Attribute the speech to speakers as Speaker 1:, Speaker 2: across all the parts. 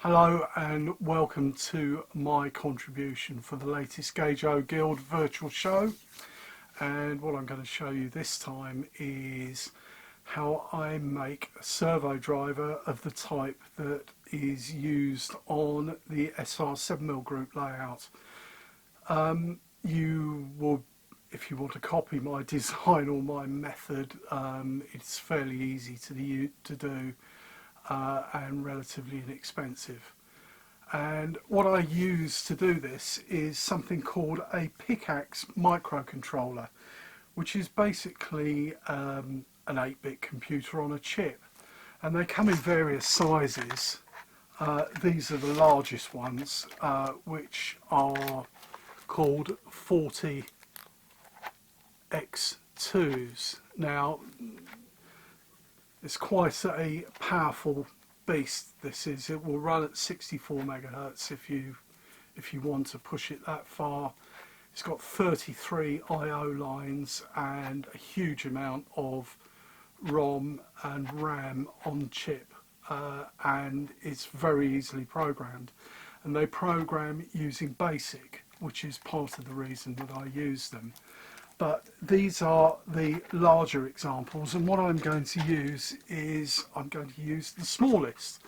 Speaker 1: Hello and welcome to my contribution for the latest Gage-O Guild virtual show. And what I'm going to show you this time is how I make a servo driver of the type that is used on the SR7mm group layout. You will, if you want to copy my design or my method, it's fairly easy to do. And relatively inexpensive. And what I use to do this is something called a Pickaxe Microcontroller, which is basically an 8-bit computer on a chip. And they come in various sizes. These are the largest ones, which are called 40x2s. Now, it's quite a powerful beast. This is. It will run at 64 megahertz if you want to push it that far. It's got 33 I/O lines and a huge amount of ROM and RAM on chip, and it's very easily programmed. And they program using BASIC, which is part of the reason that I use them. But these are the larger examples, and what I'm going to use is I'm going to use the smallest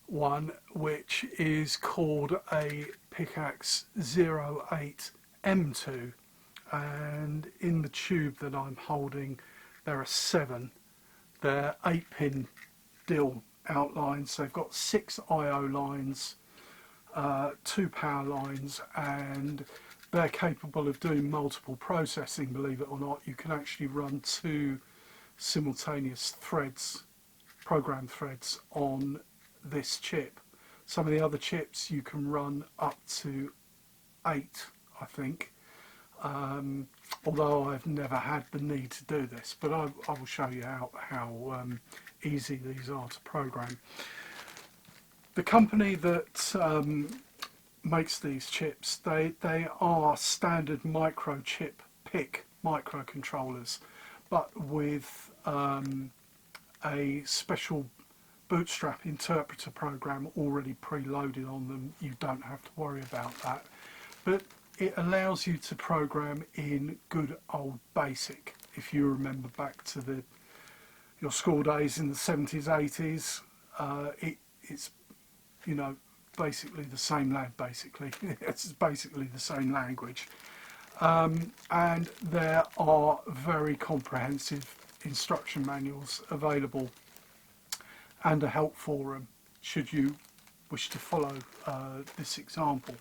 Speaker 1: one, which is called a Pickaxe 08M2, and in the tube that I'm holding there are 7. They're 8-pin DIL outlines, so they've got 6 I/O lines, 2 power lines, and they're capable of doing multiple processing. Believe it or not, you can actually run 2 simultaneous threads, program threads, on this chip. Some of the other chips you can run up to 8, I think, although I've never had the need to do this, but I will show you how easy these are to program. The company that makes these chips, they are standard microchip PIC microcontrollers, but with a special bootstrap interpreter program already preloaded on them. You don't have to worry about that, but it allows you to program in good old BASIC. If you remember back to your school days in the 70s, 80s, it's, you know, basically the same it's basically the same language, and there are very comprehensive instruction manuals available and a help forum should you wish to follow this example.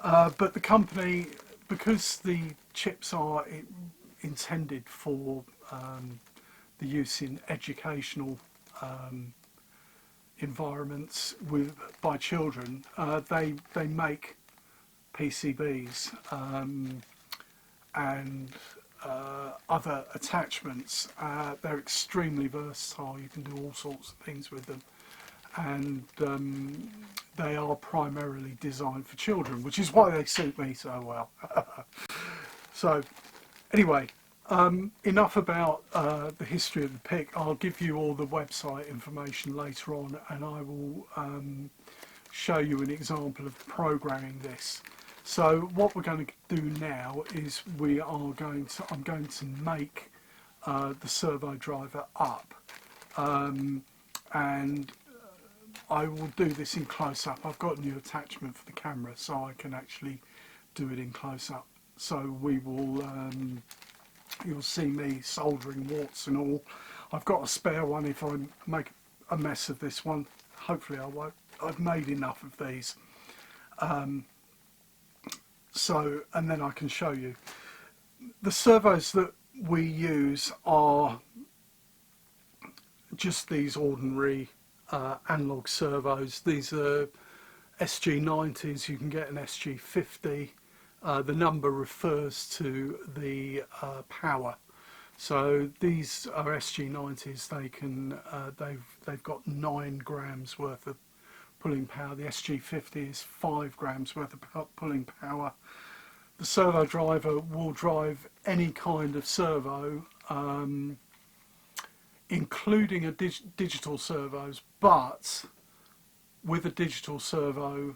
Speaker 1: But the company, because the chips are intended for the use in educational environments by children, they make PCBs and other attachments. They're extremely versatile. You can do all sorts of things with them, and they are primarily designed for children, which is why they suit me so well. So anyway, enough about the history of the PIC. I'll give you all the website information later on, and I will show you an example of programming this. So what we're going to do now is I'm going to make the servo driver up, and I will do this in close-up. I've got a new attachment for the camera, so I can actually do it in close-up. So we will. You'll see me soldering warts and all. I've got a spare one if I make a mess of this one. Hopefully I won't. I've made enough of these. And then I can show you. The servos that we use are just these ordinary analog servos. These are SG90s. You can get an SG50. The number refers to the power. So these are SG90s. They've got 9 grams worth of pulling power. The SG50 is 5 grams worth of pulling power. The servo driver will drive any kind of servo, including digital servos, but with a digital servo,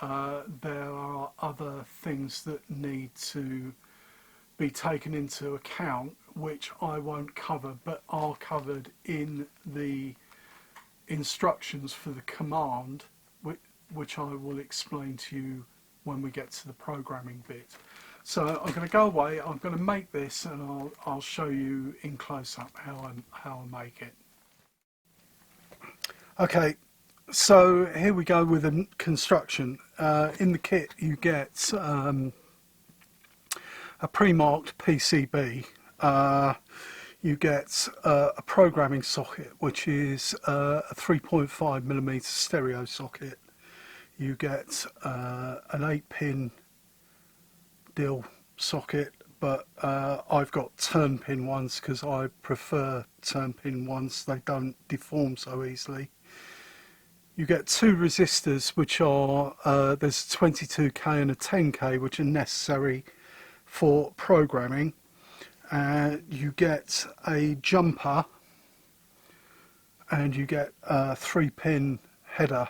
Speaker 1: there are other things that need to be taken into account, which I won't cover, but are covered in the instructions for the command, which I will explain to you when we get to the programming bit. So I'm going to go away, I'm going to make this, and I'll show you in close-up how I make it. Okay, so here we go with the construction. In the kit you get a pre-marked PCB. You get a programming socket, which is a 3.5mm stereo socket. You get an 8-pin DIL socket, but I've got turn pin ones because I prefer turn pin ones. They don't deform so easily. You get two resistors, which are there's a 22k and a 10k, which are necessary for programming. You get a jumper, and you get a 3-pin header,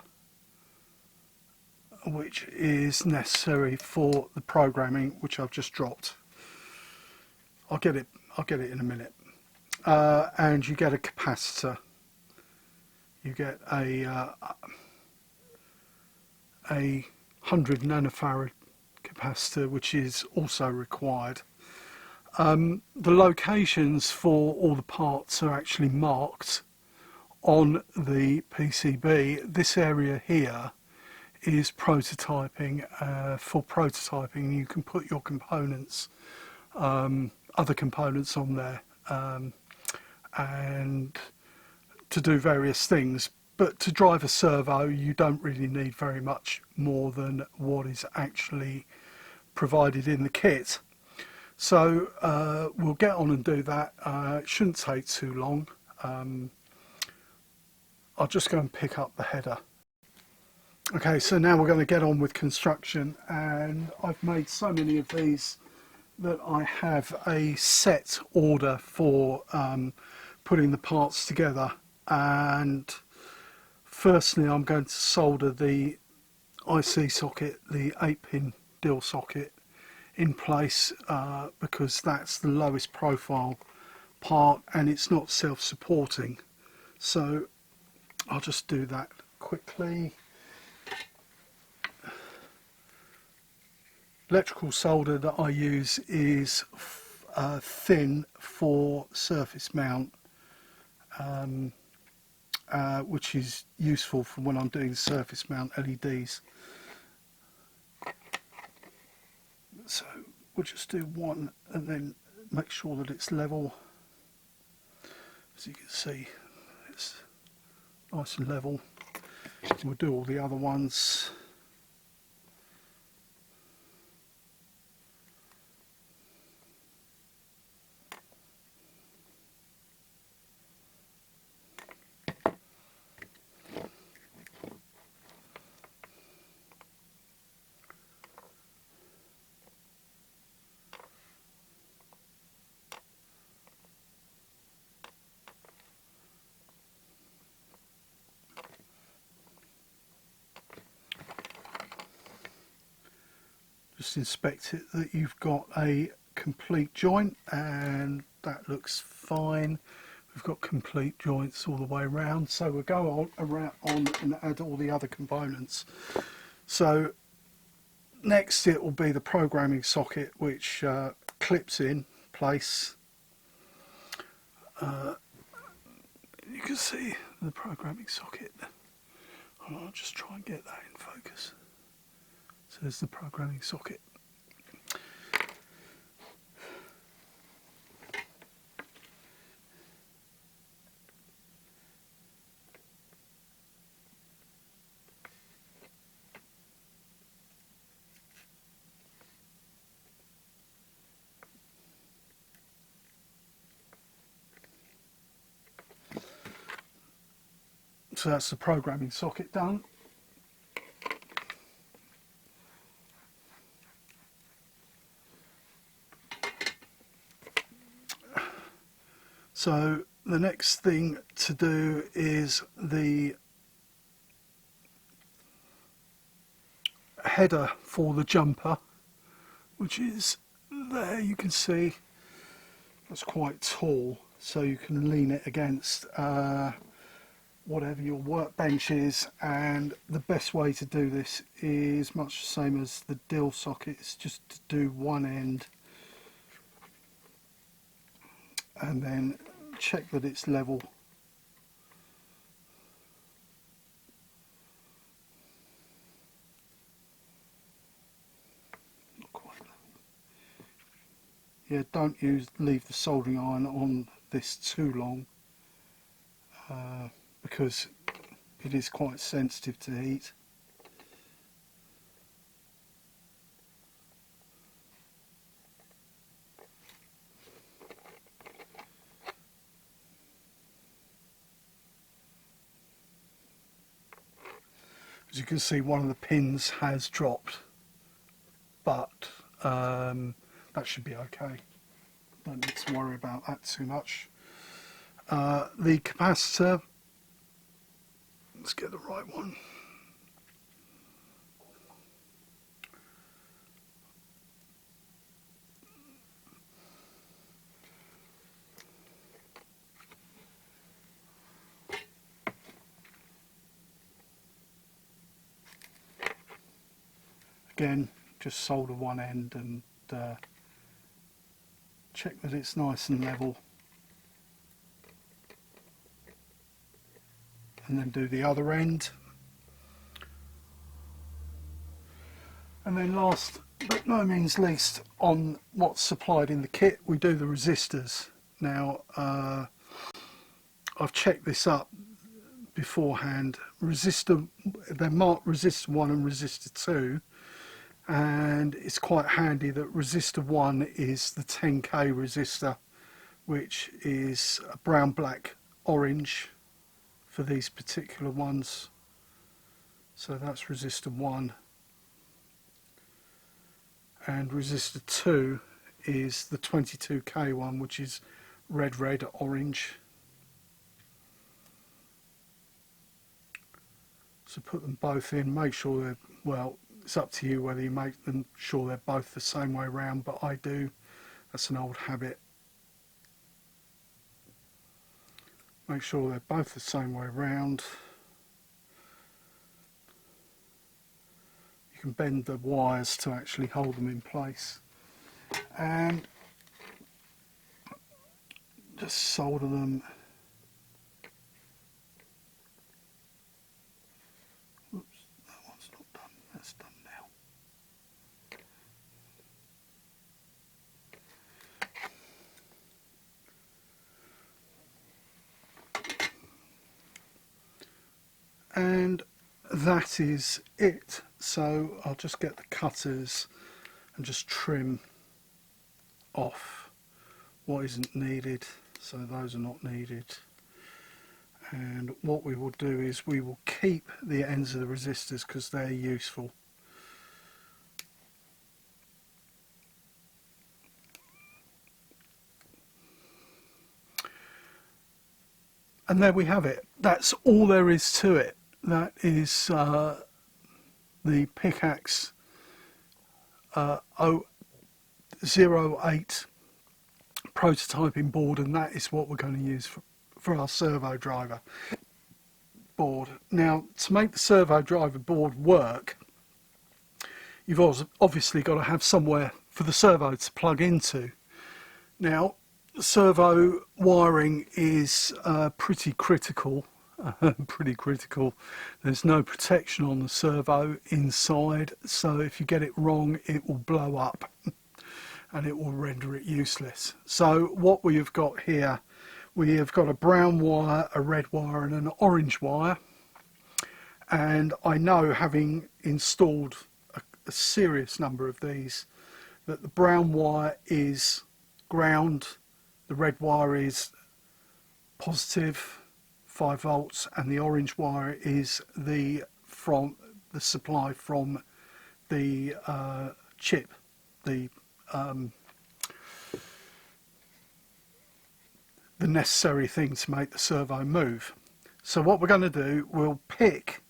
Speaker 1: which is necessary for the programming, which I've just dropped. I'll get it in a minute. And you get a capacitor. You get a 100 nanofarad capacitor, which is also required. The locations for all the parts are actually marked on the PCB. This area here is prototyping. For prototyping, you can put your components, other components on there, and to do various things. But to drive a servo, you don't really need very much more than what is actually provided in the kit. So we'll get on and do that. It shouldn't take too long. I'll just go and pick up the header. Okay, so now we're going to get on with construction, and I've made so many of these that I have a set order for putting the parts together. And firstly, I'm going to solder the IC socket, the 8-pin DIL socket, in place because that's the lowest profile part and it's not self-supporting. So I'll just do that quickly. Electrical solder that I use is thin for surface mount, which is useful for when I'm doing surface mount LEDs. So we'll just do one and then make sure that it's level. As you can see, it's nice and level. And we'll do all the other ones. Just inspect it that you've got a complete joint, and that looks fine. We've got complete joints all the way around, so we'll go on and add all the other components. So next it will be the programming socket, which clips in place. You can see the programming socket. I'll just try and get that in focus. So there's the programming socket. So that's the programming socket done. So the next thing to do is the header for the jumper, which is there. You can see it's quite tall, so you can lean it against whatever your workbench is. And the best way to do this is much the same as the dill sockets, just to do one end and then check that it's level. Not quite level. Yeah, don't leave the soldering iron on this too long, because it is quite sensitive to heat. As you can see, one of the pins has dropped, but that should be okay. Don't need to worry about that too much. The capacitor, let's get the right one. Again, just solder one end and check that it's nice and level, and then do the other end. And then last but no means least, on what's supplied in the kit, we do the resistors. Now I've checked this up beforehand. They're marked resistor 1 and resistor 2, and it's quite handy that resistor 1 is the 10k resistor, which is a brown, black, orange for these particular ones. So that's resistor 1, and resistor 2 is the 22k one, which is red, red, orange. So put them both in, make sure they're, well, it's up to you whether you make them sure they're both the same way round, but I do. That's an old habit. Make sure they're both the same way round. You can bend the wires to actually hold them in place, and just solder them. Oops, that one's not done. That's done now. And that is it. So I'll just get the cutters and just trim off what isn't needed. So those are not needed. And what we will do is we will keep the ends of the resistors because they're useful. And there we have it. That's all there is to it. That is the Pickaxe 08 prototyping board, and that is what we're going to use for our servo driver board. Now, to make the servo driver board work, you've obviously got to have somewhere for the servo to plug into. Now, servo wiring is pretty critical. There's no protection on the servo inside, so if you get it wrong it will blow up and it will render it useless. So what we have got here, we have got a brown wire, a red wire and an orange wire, and I know, having installed a serious number of these, that the brown wire is ground, the red wire is positive 5 volts, and the orange wire is the supply from the chip, the necessary thing to make the servo move. So what we're going to do, we'll pick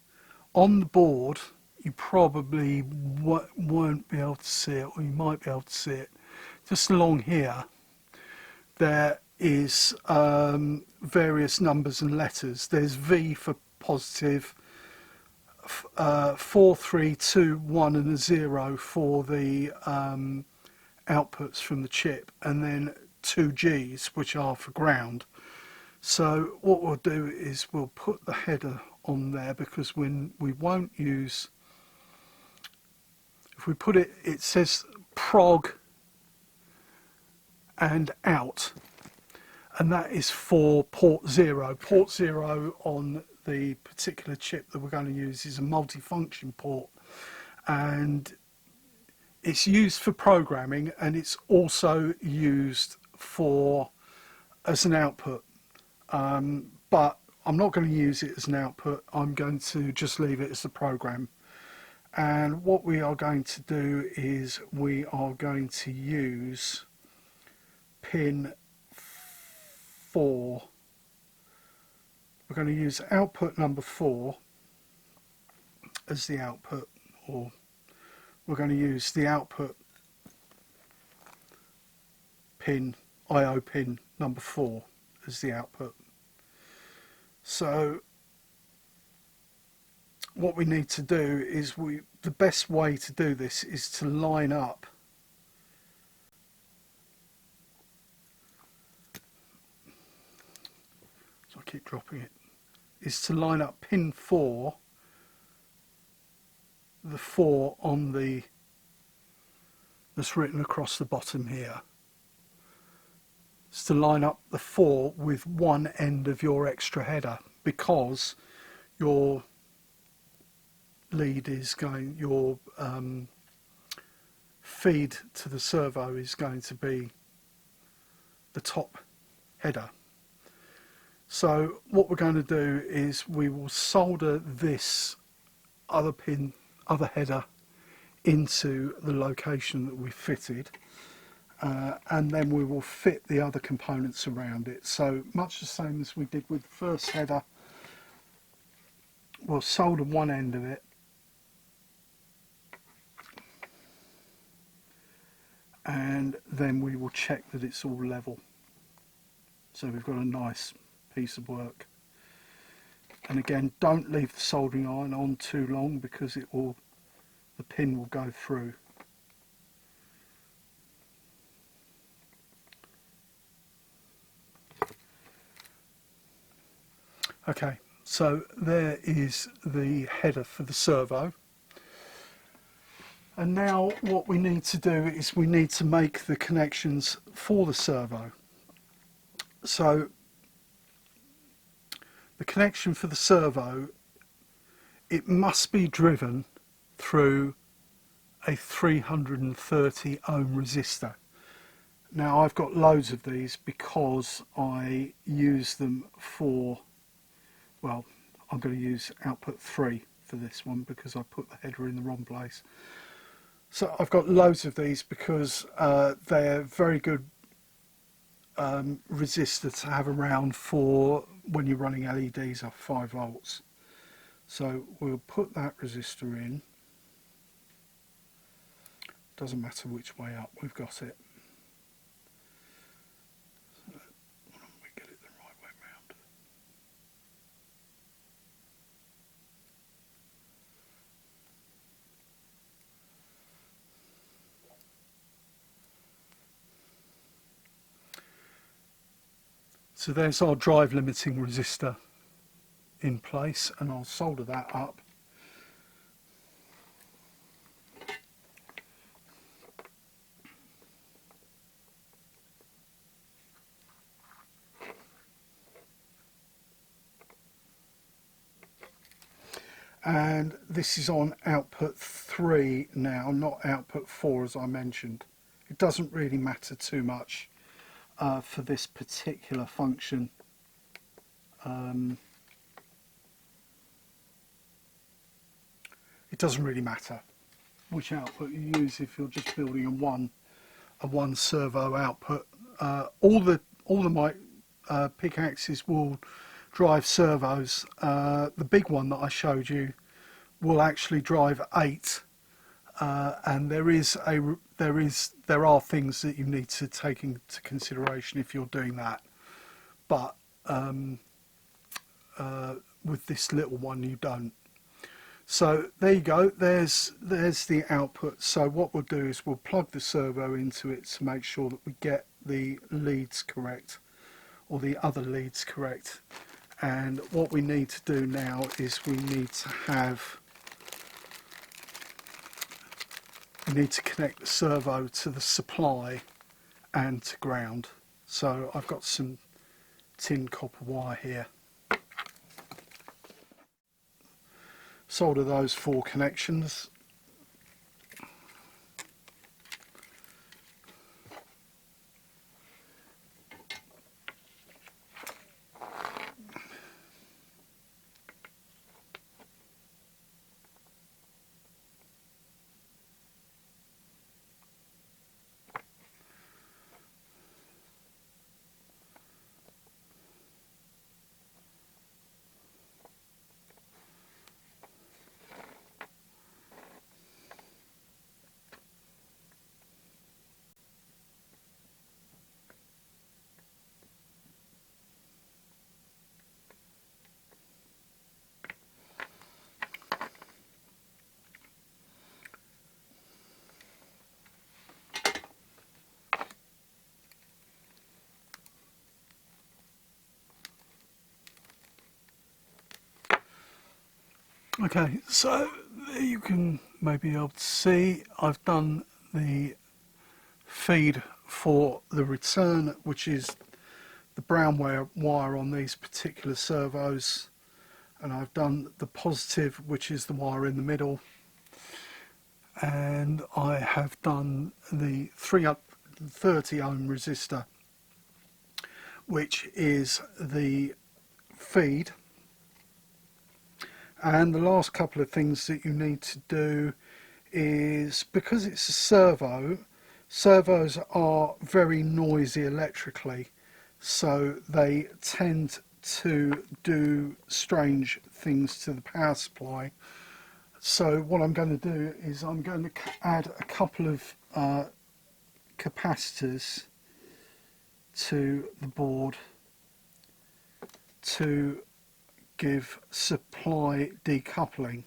Speaker 1: on the board you probably won't be able to see it, or you might be able to see it. Just along here, there is various numbers and letters. There's V for positive, 4, 3, 2, 1 and a 0 for the outputs from the chip, and then 2 Gs, which are for ground. So what we'll do is we'll put the header on there, because when we won't use, if we put it, it says prog and out, and that is for port 0. Port 0 on the particular chip that we're going to use is a multifunction port, and it's used for programming, and it's also used for as an output, but I'm not going to use it as an output. I'm going to just leave it as the program. And what we are going to do is we are going to use pin 4. We're going to use output number 4 as the output, or we're going to use the output pin, IO pin number 4 as the output. So what we need to do is, the best way to do this is to line up so I keep dropping it, is to line up pin 4, the 4 on the, that's written across the bottom here. It's to line up the 4 with one end of your extra header, because your lead is going, your feed to the servo is going to be the top header. So what we're going to do is we will solder this other pin, other header, into the location that we fitted, and then we will fit the other components around it. So much the same as we did with the first header, we'll solder one end of it, and then we will check that it's all level. So we've got a nice piece of work. And again, don't leave the soldering iron on too long, because it will, the pin will go through. Okay, so there is the header for the servo. And now what we need to do is we need to make the connections for the servo. So the connection for the servo, it must be driven through a 330 ohm resistor. Now I've got loads of these because I use them for, well, I'm going to use output 3 for this one because I put the header in the wrong place. So I've got loads of these because they're very good resistor to have around for when you're running LEDs up 5 volts. So we'll put that resistor in. Doesn't matter which way up, we've got it. So we get it the right way round. So there's our drive limiting resistor in place, and I'll solder that up. And this is on output 3 now, not output 4 as I mentioned. It doesn't really matter too much for this particular function. It doesn't really matter which output you use if you're just building a one servo output. All the pickaxes will drive servos. The big one that I showed you will actually drive 8, and there are things that you need to take into consideration if you're doing that, but with this little one you don't. So there you go, there's the output. So what we'll do is we'll plug the servo into it to make sure that we get the leads correct, or the other leads correct. And what we need to do now is we need to connect the servo to the supply and to ground. So I've got some tin copper wire here. Solder those 4 connections. Okay, so there you can maybe be able to see I've done the feed for the return, which is the brown wire on these particular servos, and I've done the positive, which is the wire in the middle, and I have done the 330 ohm resistor, which is the feed. And the last couple of things that you need to do is, because it's a servo, servos are very noisy electrically, so they tend to do strange things to the power supply. So what I'm going to do is I'm going to add a couple of capacitors to the board to give supply decoupling.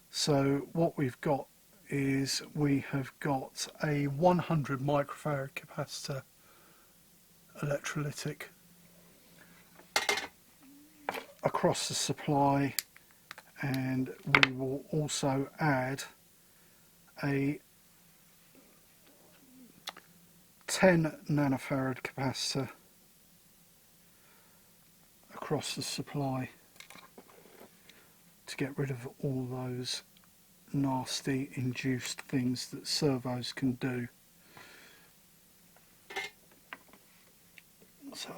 Speaker 1: So what we've got is we have got a 100 microfarad capacitor electrolytic across the supply, and we will also add a 10 nanofarad capacitor across the supply to get rid of all those nasty induced things that servos can do. So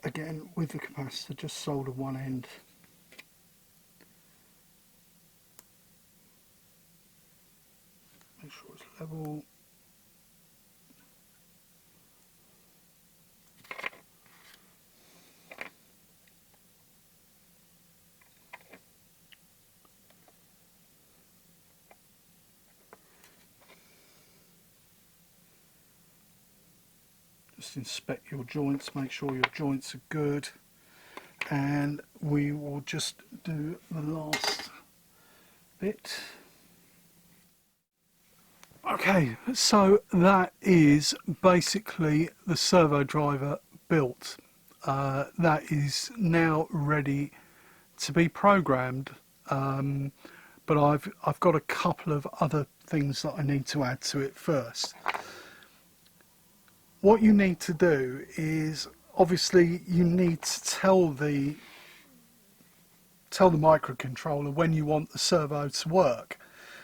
Speaker 1: again, with the capacitor, just solder one end. Make sure it's level. Just inspect your joints, make sure your joints are good, and we will just do the last bit. Okay, so that is basically the servo driver built. That is now ready to be programmed, but I've got a couple of other things that I need to add to it first. What you need to do is, obviously you need to tell the microcontroller when you want the servo to work.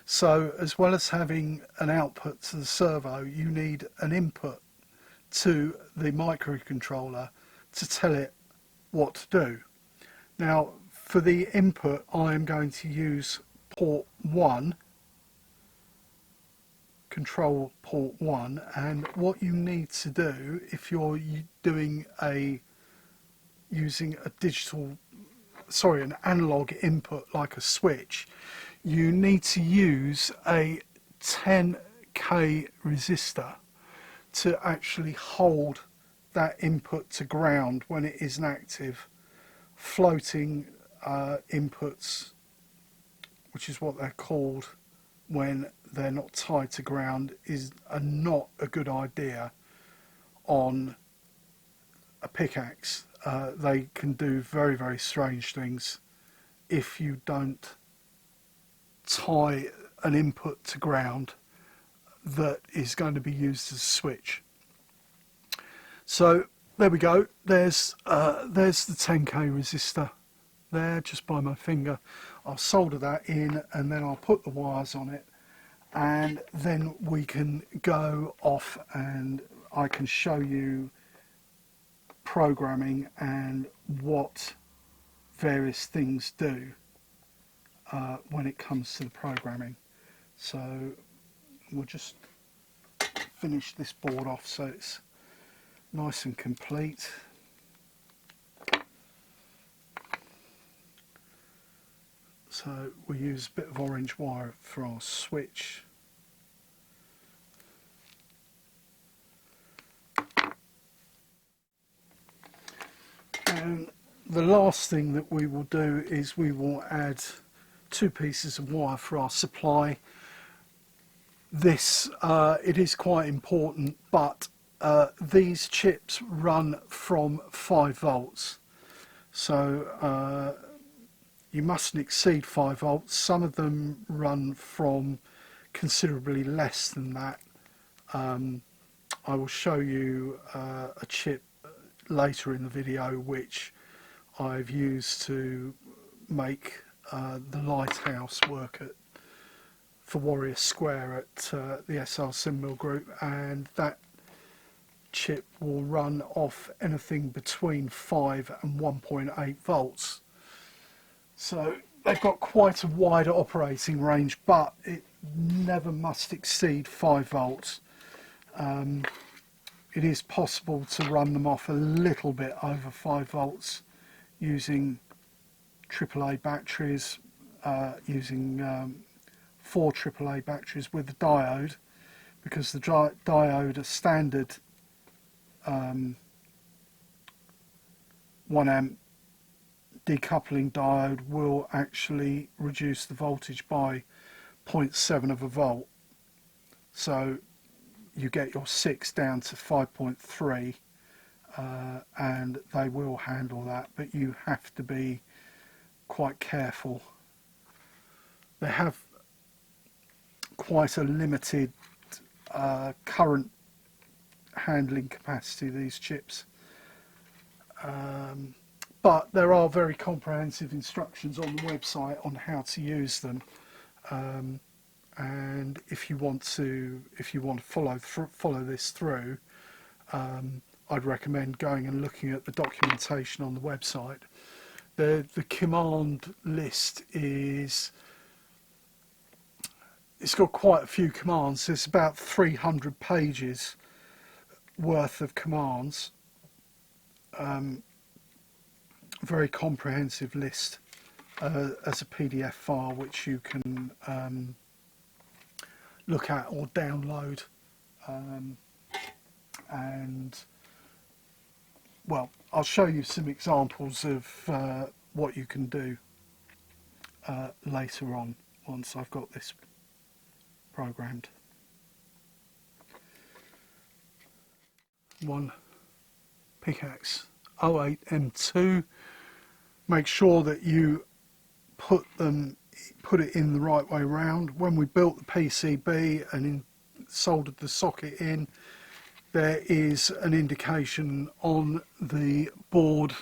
Speaker 1: So as well as having an output to the servo, you need an input to the microcontroller to tell it what to do. Now for the input, I am going to use port 1, control port 1, and what you need to do if you're doing using an analog input like a switch, you need to use a 10k resistor to actually hold that input to ground when it isn't active. Floating inputs, which is what they're called when they're not tied to ground, are not a good idea on a pickaxe. They can do very, very strange things if you don't tie an input to ground that is going to be used as a switch. So there we go. There's the 10k resistor there, just by my finger. I'll solder that in and then I'll put the wires on it, and then we can go off and I can show you programming and what various things do when it comes to the programming. So we'll just finish this board off so it's nice and complete. So we use a bit of orange wire for our switch. And the last thing that we will do is we will add 2 pieces of wire for our supply. This, it is quite important, but these chips run from 5 volts. So you mustn't exceed 5 volts. Some of them run from considerably less than that. I will show you a chip later in the video which I've used to make the Lighthouse work for Warrior Square at the SR Sinmill Group, and that chip will run off anything between 5 and 1.8 volts. So they've got quite a wide operating range, but it never must exceed 5 volts. It is possible to run them off a little bit over 5 volts using AAA batteries, using 4 AAA batteries with the diode, because the diode, a standard 1 amp decoupling diode, will actually reduce the voltage by 0.7 of a volt. So you get your 6 down to 5.3, and they will handle that, but you have to be quite careful. They have quite a limited current handling capacity, these chips, but there are very comprehensive instructions on the website on how to use them. And if you want to follow this through, I'd recommend going and looking at the documentation on the website. The command list it's got quite a few commands. There's about 300 pages worth of commands. Very comprehensive list as a PDF file, which you can look at or download, and well, I'll show you some examples of what you can do later on once I've got this programmed. One Pickaxe 08M2. Make sure that you put it in the right way round. When we built the PCB and soldered the socket in, there is an indication on the board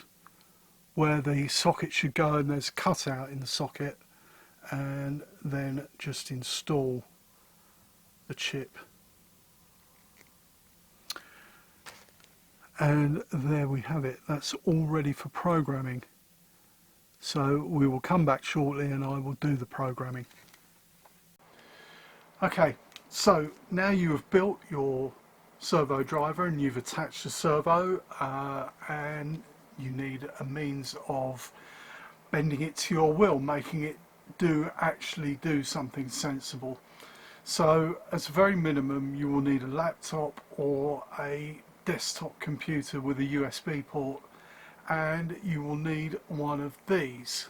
Speaker 1: where the socket should go, and there's a cutout in the socket, and then just install the chip. And there we have it. That's all ready for programming. So we will come back shortly and I will do the programming. Okay, so now you have built your servo driver and you've attached the servo, and you need a means of bending it to your will, making it do actually do something sensible. So as a very minimum, you will need a laptop or a desktop computer with a USB port, and you will need one of these,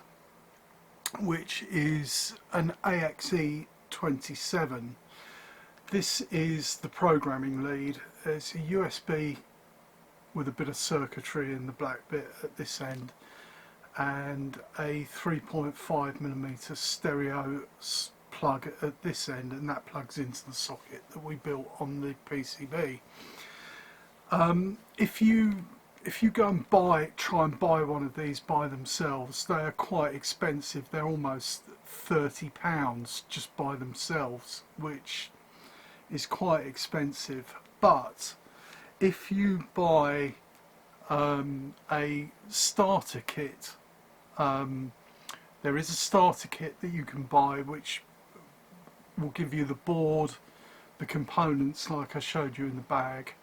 Speaker 1: which is an AXE 27. This is the programming lead. It's a USB with a bit of circuitry in the black bit at this end, and a 3.5mm stereo plug at this end, and that plugs into the socket that we built on the PCB. If you go and try and buy one of these by themselves, they are quite expensive. They're almost £30 just by themselves, which is quite expensive. But if you buy a starter kit, there is a starter kit that you can buy which will give you the board, the components like I showed you in the bag,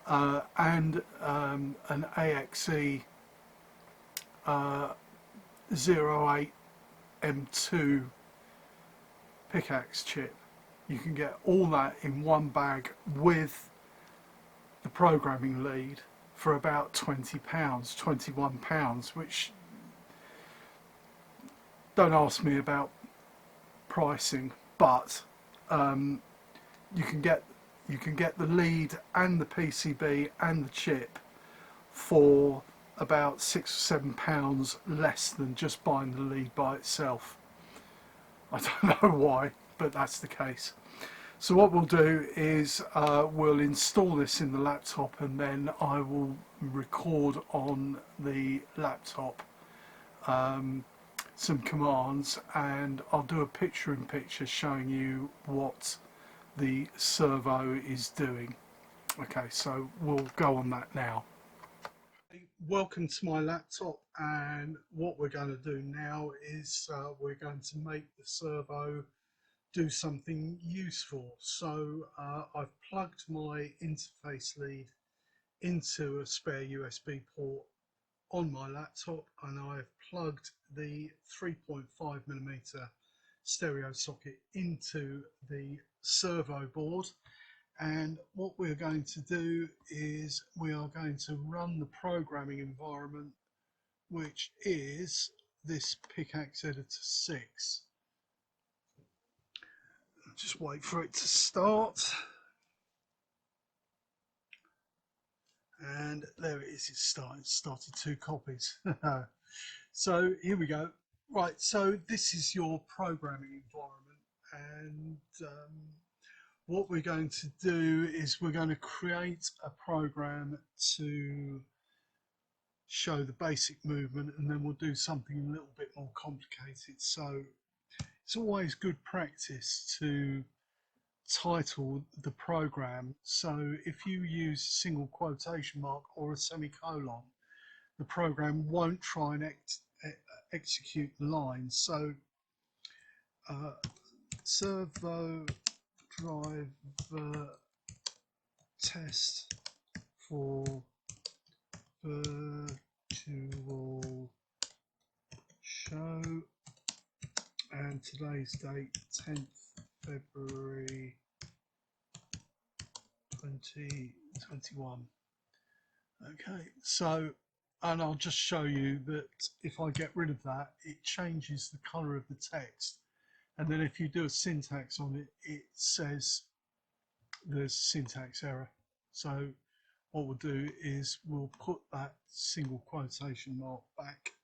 Speaker 1: and an AXE 08M2 Pickaxe chip. You can get all that in one bag with the programming lead for about £20, £21, which, don't ask me about pricing, but you can get the lead and the PCB and the chip for about £6 or £7 less than just buying the lead by itself. I don't know why, but that's the case. So what we'll do is we'll install this in the laptop, and then I will record on the laptop some commands, and I'll do a picture-in-picture showing you what the servo is doing. Okay, so we'll go on that now. Welcome to my laptop, and what we're going to do now is we're going to make the servo do something useful. So I've plugged my interface lead into a spare USB port on my laptop, and I've plugged the 3.5mm stereo socket into the servo board. And what we're going to do is we are going to run the programming environment, which is this Pickaxe Editor 6. Just wait for it to start. And there it is, it's started 2 copies. So here we go. Right, so this is your programming environment, and what we're going to do is we're going to create a program to show the basic movement, and then we'll do something a little bit more complicated. So it's always good practice to title the program. So if you use a single quotation mark or a semicolon, the program won't try and execute the lines. So servo driver test for virtual show, and today's date 10th February 2021. Okay, so, and I'll just show you that if I get rid of that, it changes the color of the text, and then if you do a syntax on it, it says there's syntax error. So what we'll do is we'll put that single quotation mark back,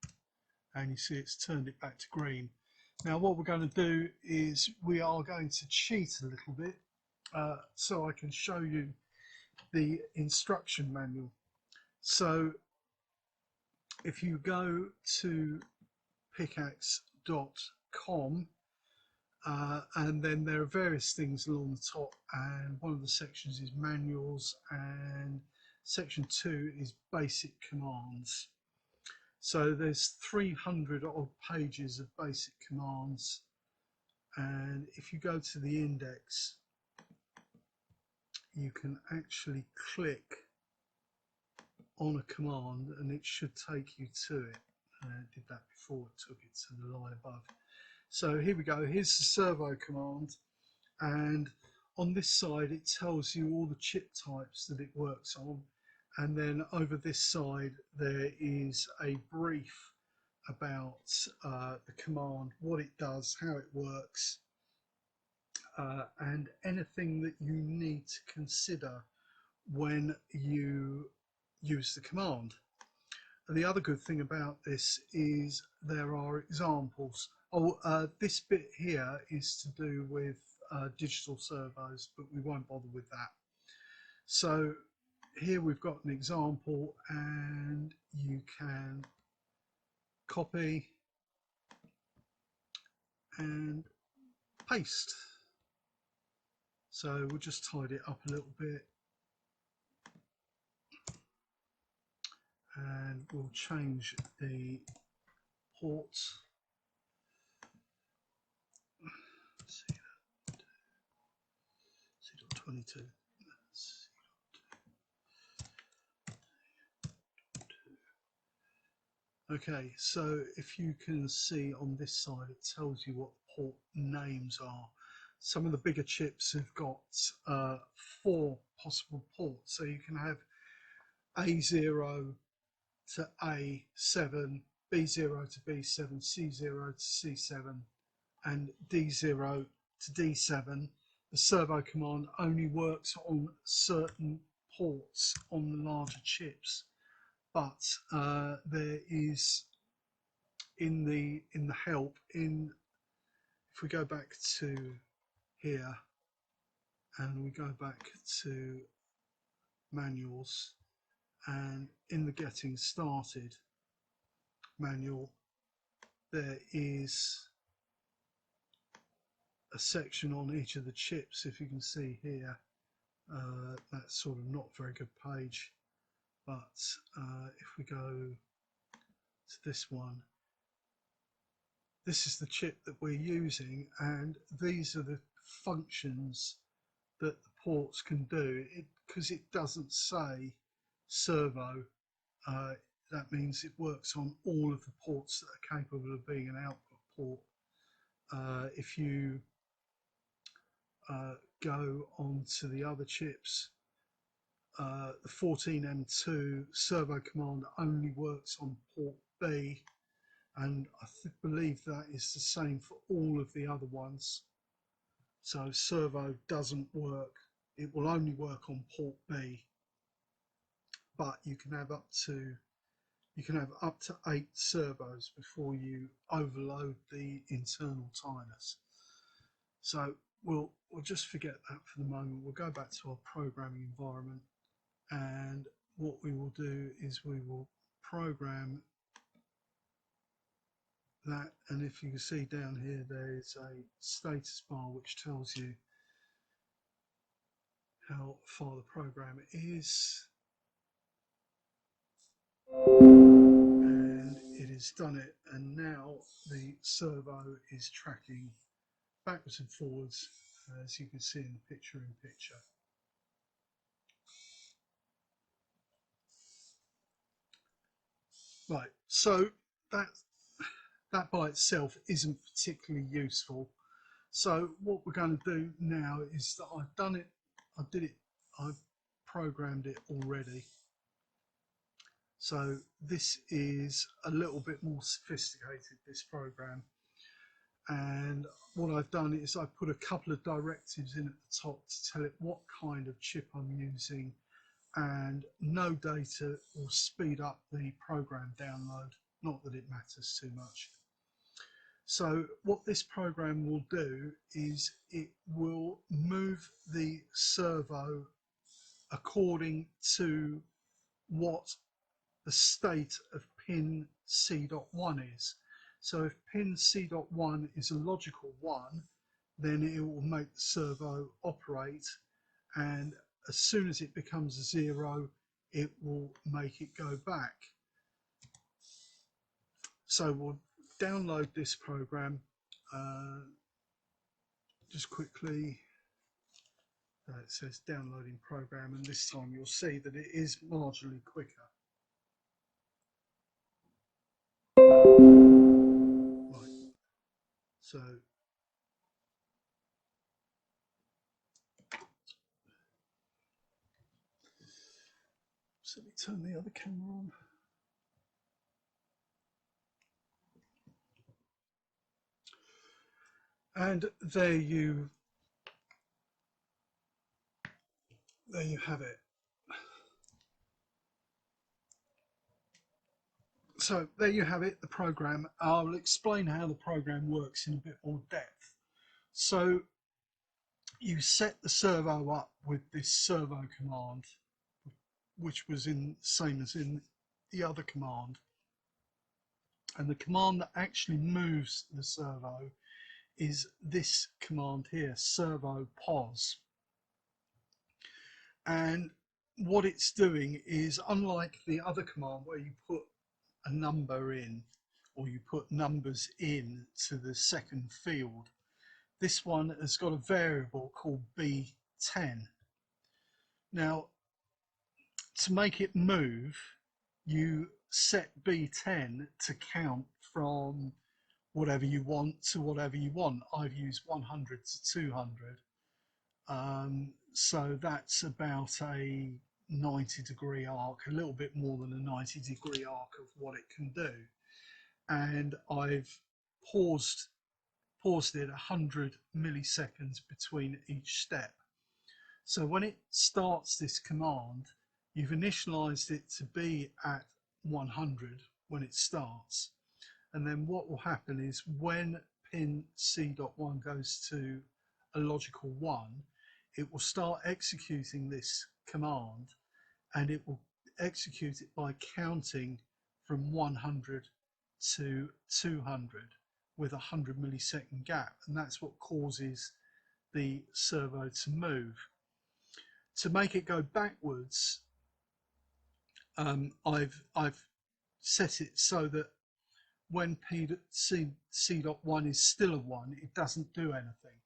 Speaker 1: and you see it's turned it back to green. Now what we're going to do is we are going to cheat a little bit so I can show you the instruction manual. So if you go to pickaxe.com, and then there are various things along the top, and one of the sections is manuals, and section 2 is basic commands. So there's 300 odd pages of basic commands, and if you go to the index, you can actually click on a command and it should take you to it. It did that before, it took it to the line above. So here we go, here's the servo command, and on this side it tells you all the chip types that it works on, and then over this side there is a brief about the command, what it does, how it works, and anything that you need to consider when you use the command. And the other good thing about this is there are examples. This bit here is to do with digital servos, but we won't bother with that. So here we've got an example, and you can copy and paste. So we'll just tidy it up a little bit, and we'll change the ports. C.22. Okay, so if you can see on this side, it tells you what port names are. Some of the bigger chips have got 4 possible ports, so you can have A0 to A7, B0 to B7, C0 to C7, and D0 to D7. The servo command only works on certain ports on the larger chips, but there is in the help, if we go back to here and we go back to manuals, and in the getting started manual there is a section on each of the chips. If you can see here, that's sort of not a very good page, but if we go to this one, this is the chip that we're using, and these are the functions that the ports can do. Because it doesn't say servo, that means it works on all of the ports that are capable of being an output port. If you go on to the other chips, the 14M2 servo command only works on port B, and I believe that is the same for all of the other ones. So servo doesn't work, it will only work on port B, but you can have up to 8 servos before you overload the internal timers. So we'll just forget that for the moment. We'll go back to our programming environment, and what we will do is we will program that, and if you can see down here there's a status bar which tells you how far the program is, and it has done it, and now the servo is tracking backwards and forwards, as you can see in the picture in picture. Right, so that by itself isn't particularly useful. So what we're going to do now is that I've programmed it already. So this is a little bit more sophisticated, this program. And what I've done is I've put a couple of directives in at the top to tell it what kind of chip I'm using, and no data will speed up the program download, not that it matters too much. So what this program will do is it will move the servo according to what the state of pin C.1 is. So if pin C.1 is a logical 1, then it will make the servo operate, and as soon as it becomes a 0, it will make it go back. So we'll download this program just quickly. It says downloading program, and this time you'll see that it is marginally quicker. Right, So let me turn the other camera on. And there you have it. So there you have it, the program. I'll explain how the program works in a bit more depth. So you set the servo up with this servo command, which was in same as in the other command. And the command that actually moves the servo is this command here, servo pos. And what it's doing is, unlike the other command where you put a number in, or you put numbers in to the second field, this one has got a variable called B10. Now, to make it move, you set B10 to count from whatever you want to whatever you want. I've used 100 to 200. So that's about a 90-degree arc, a little bit more than a 90-degree arc of what it can do. And I've paused it 100 milliseconds between each step. So when it starts this command, you've initialized it to be at 100 when it starts. And then what will happen is when pin C.1 goes to a logical 1, it will start executing this command, and it will execute it by counting from 100 to 200 with a 100 millisecond gap, and that's what causes the servo to move. To make it go backwards, I've set it so that when C.1 is still a 1, it doesn't do anything.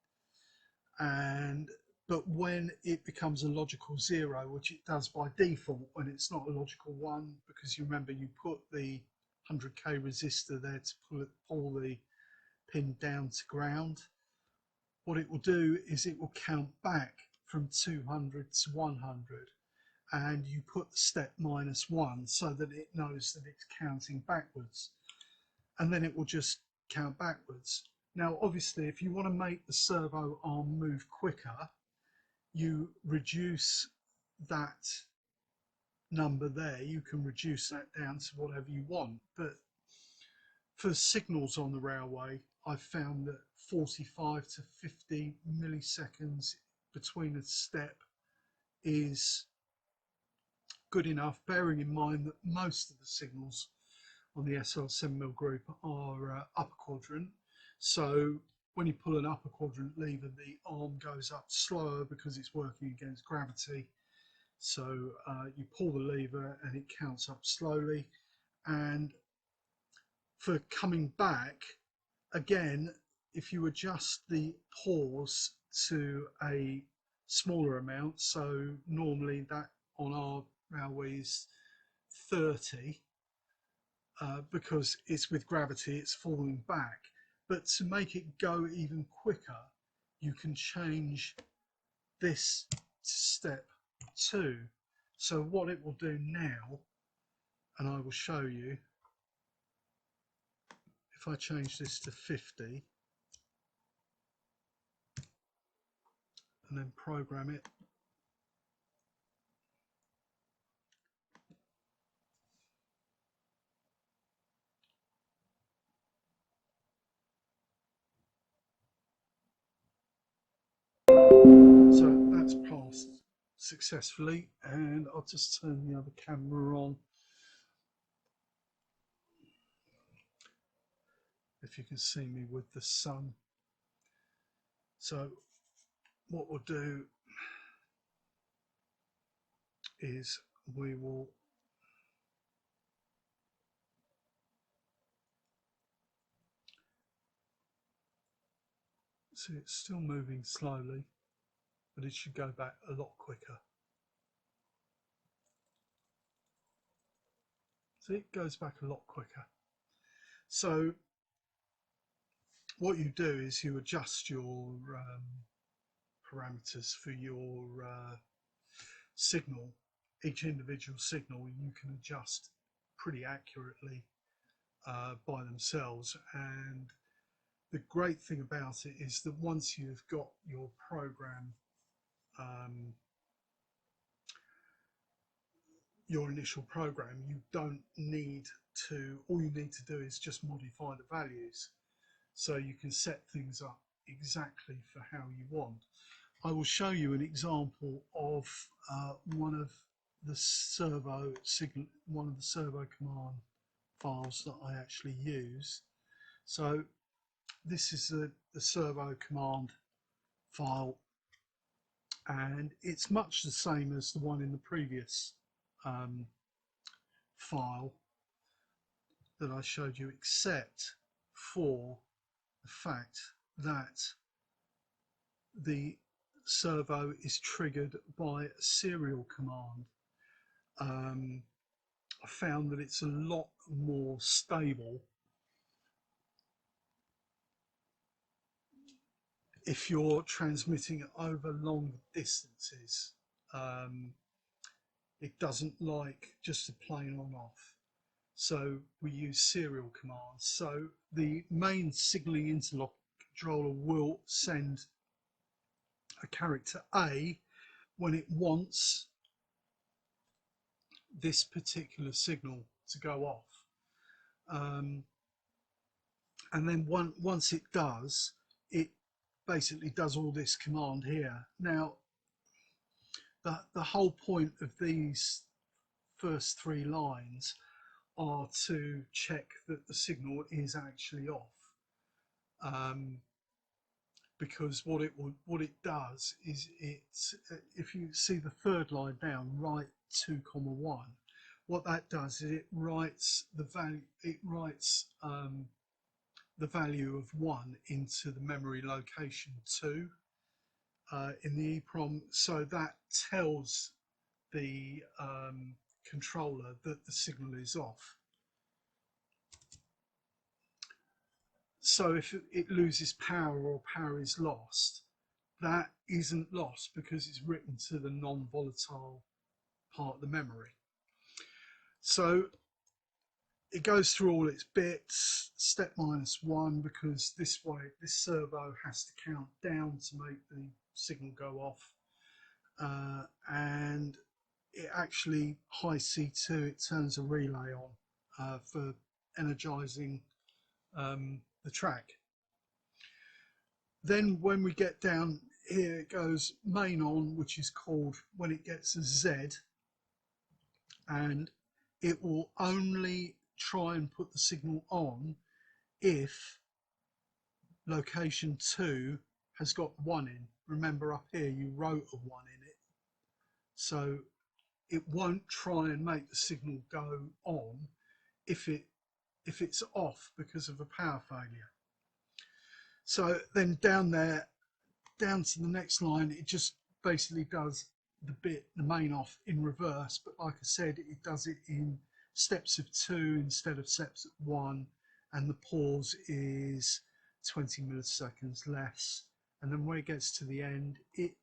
Speaker 1: But when it becomes a logical 0, which it does by default when it's not a logical 1, because you remember you put the 100k resistor there to pull the pin down to ground, what it will do is it will count back from 200 to 100, and you put the step -1 so that it knows that it's counting backwards, and then it will just count backwards. Now obviously if you want to make the servo arm move quicker, you reduce that number there. You can reduce that down to whatever you want, but for signals on the railway I've found that 45 to 50 milliseconds between a step is good enough, bearing in mind that most of the signals on the SL 7mm group are upper quadrant. So when you pull an upper quadrant lever, the arm goes up slower because it's working against gravity. So you pull the lever and it counts up slowly. And for coming back, again, if you adjust the pause to a smaller amount, so normally that on our railway is 30, because it's with gravity, it's falling back. But to make it go even quicker, you can change this to step 2. So what it will do now, and I will show you, if I change this to 50 and then program it, so that's passed successfully. And I'll just turn the other camera on, if you can see me with the sun. So what we'll do is we will see it's still moving slowly, but it should go back a lot quicker. See, it goes back a lot quicker. So what you do is you adjust your parameters for your signal. Each individual signal you can adjust pretty accurately by themselves, and the great thing about it is that once you've got your program, your initial program, you don't need to, all you need to do is just modify the values, so you can set things up exactly for how you want. I will show you an example of one of the servo command files that I actually use. So this is the servo command file, and it's much the same as the one in the previous file that I showed you, except for the fact that the servo is triggered by a serial command. I found that it's a lot more stable if you're transmitting over long distances. It doesn't like just a plain on off, so we use serial commands. So the main signaling interlock controller will send a character A when it wants this particular signal to go off, and then once it does, it basically does all this command here. Now the whole point of these first three lines are to check that the signal is actually off, because what it does is if you see the third line down, write 2,1, what that does is it writes the value of 1 into the memory location 2 in the EEPROM, so that tells the controller that the signal is off. So if it loses power or power is lost, that isn't lost because it's written to the non-volatile part of the memory. So it goes through all its bits, step -1, because this way this servo has to count down to make the signal go off, and it actually, high C2, it turns a relay on for energizing the track. Then when we get down here, it goes main on, which is called when it gets a Z, and it will only try and put the signal on if location 2 has got 1 in. Remember up here you wrote a 1 in it, so it won't try and make the signal go on if it's off because of a power failure. So then down there, down to the next line, it just basically does the main off in reverse, but like I said, it does it in steps of 2 instead of steps of 1, and the pause is 20 milliseconds less, and then when it gets to the end, it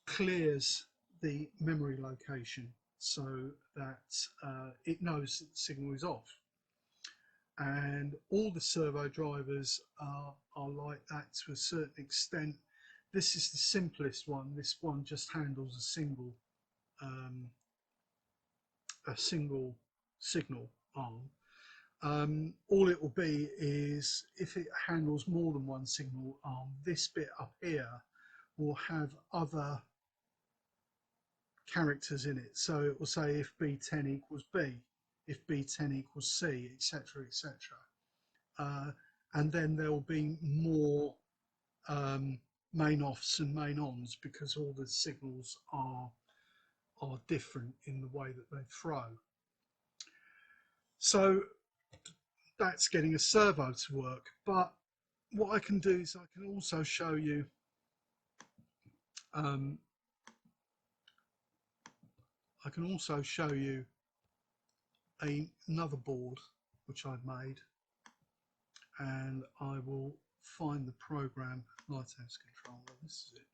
Speaker 1: clears the memory location so that it knows that the signal is off. And all the servo drivers are like that to a certain extent. This is the simplest one. This one just handles a single signal arm. All it will be is if it handles more than one signal arm, this bit up here will have other characters in it. So it will say if B10 equals B, if B10 equals C, etc., etc. And then there will be more main offs and main ons because all the signals are different in the way that they throw. So that's getting a servo to work. But what I can do is I can also show you another board which I've made, and I will find the program Lighthouse Controller. This is it.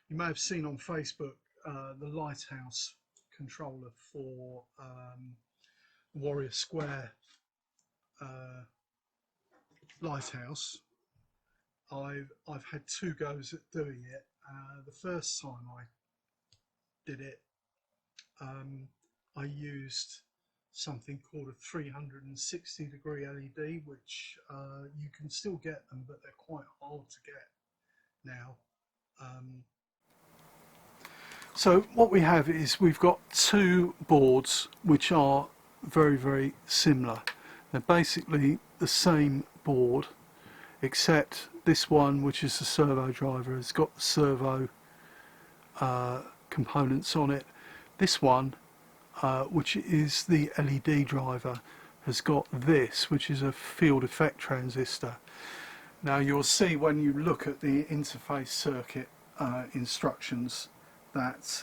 Speaker 1: You may have seen on Facebook the Lighthouse Controller for Warrior Square Lighthouse. I've had 2 goes at doing it. The first time I did it, I used something called a 360-degree LED, which you can still get them, but they're quite hard to get now. So what we have is we've got 2 boards which are very, very similar. They're basically the same board, except this one, which is the servo driver, has got the servo components on it. This one, which is the LED driver, has got this, which is a field effect transistor. Now you'll see when you look at the interface circuit instructions that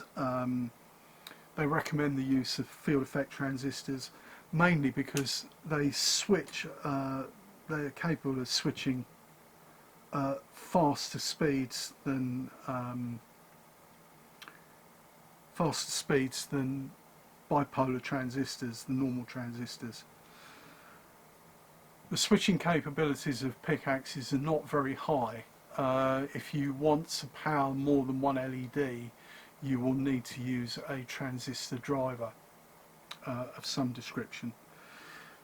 Speaker 1: they recommend the use of field effect transistors, mainly because they switch, they're capable of switching faster speeds than bipolar transistors, the normal transistors. The switching capabilities of pickaxes are not very high. If you want to power more than one LED, you will need to use a transistor driver of some description.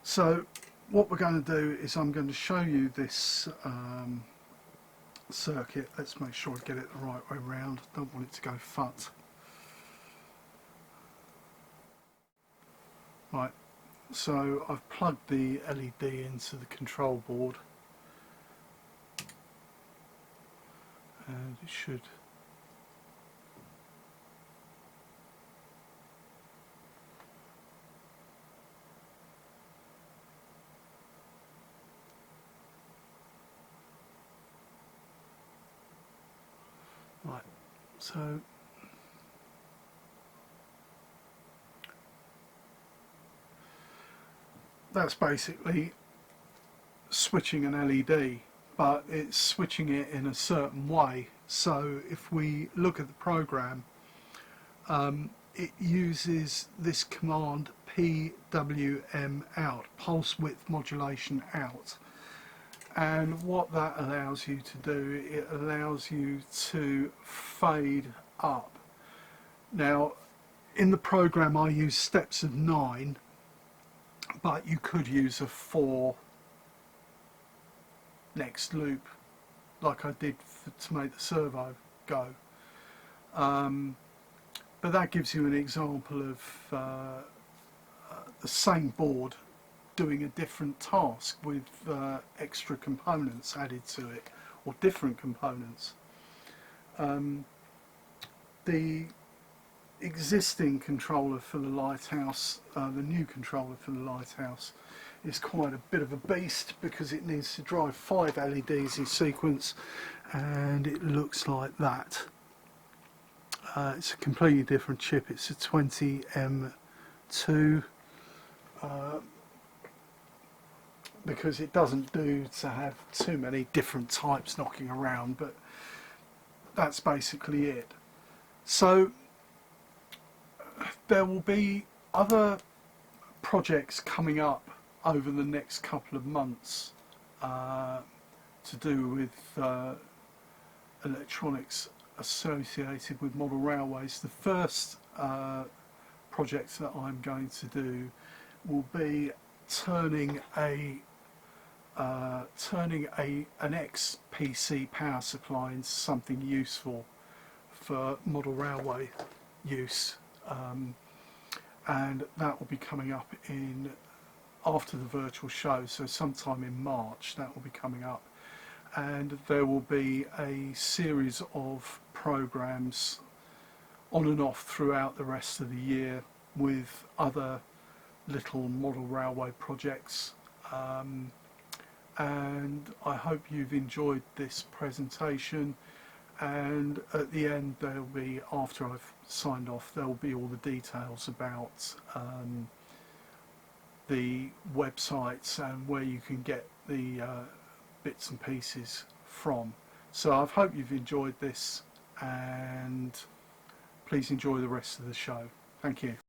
Speaker 1: So what we're going to do is I'm going to show you this circuit. Let's make sure I get it the right way round. Don't want it to go fut. Right, so I've plugged the LED into the control board, and it should right, so that's basically switching an LED, but it's switching it in a certain way. So if we look at the program, it uses this command PWM out, pulse width modulation out, and what that allows you to do, it allows you to fade up. Now in the program I use steps of 9, but you could use a 4 next loop like I did to make the servo go, but that gives you an example of the same board doing a different task with extra components added to it, or different components. The existing controller for the Lighthouse, the new controller for the Lighthouse, is quite a bit of a beast because it needs to drive 5 LEDs in sequence, and it looks like that. It's a completely different chip. It's a 20M2, because it doesn't do to have too many different types knocking around, but that's basically it. So there will be other projects coming up over the next couple of months to do with electronics associated with model railways. The first project that I'm going to do will be turning an ex-PC power supply into something useful for model railway use, and that will be coming up in after the virtual show, so sometime in March that will be coming up, and there will be a series of programs on and off throughout the rest of the year with other little model railway projects, and I hope you've enjoyed this presentation. And at the end there'll be, after I've signed off, there'll be all the details about the websites and where you can get the bits and pieces from. So I hope you've enjoyed this, and please enjoy the rest of the show. Thank you.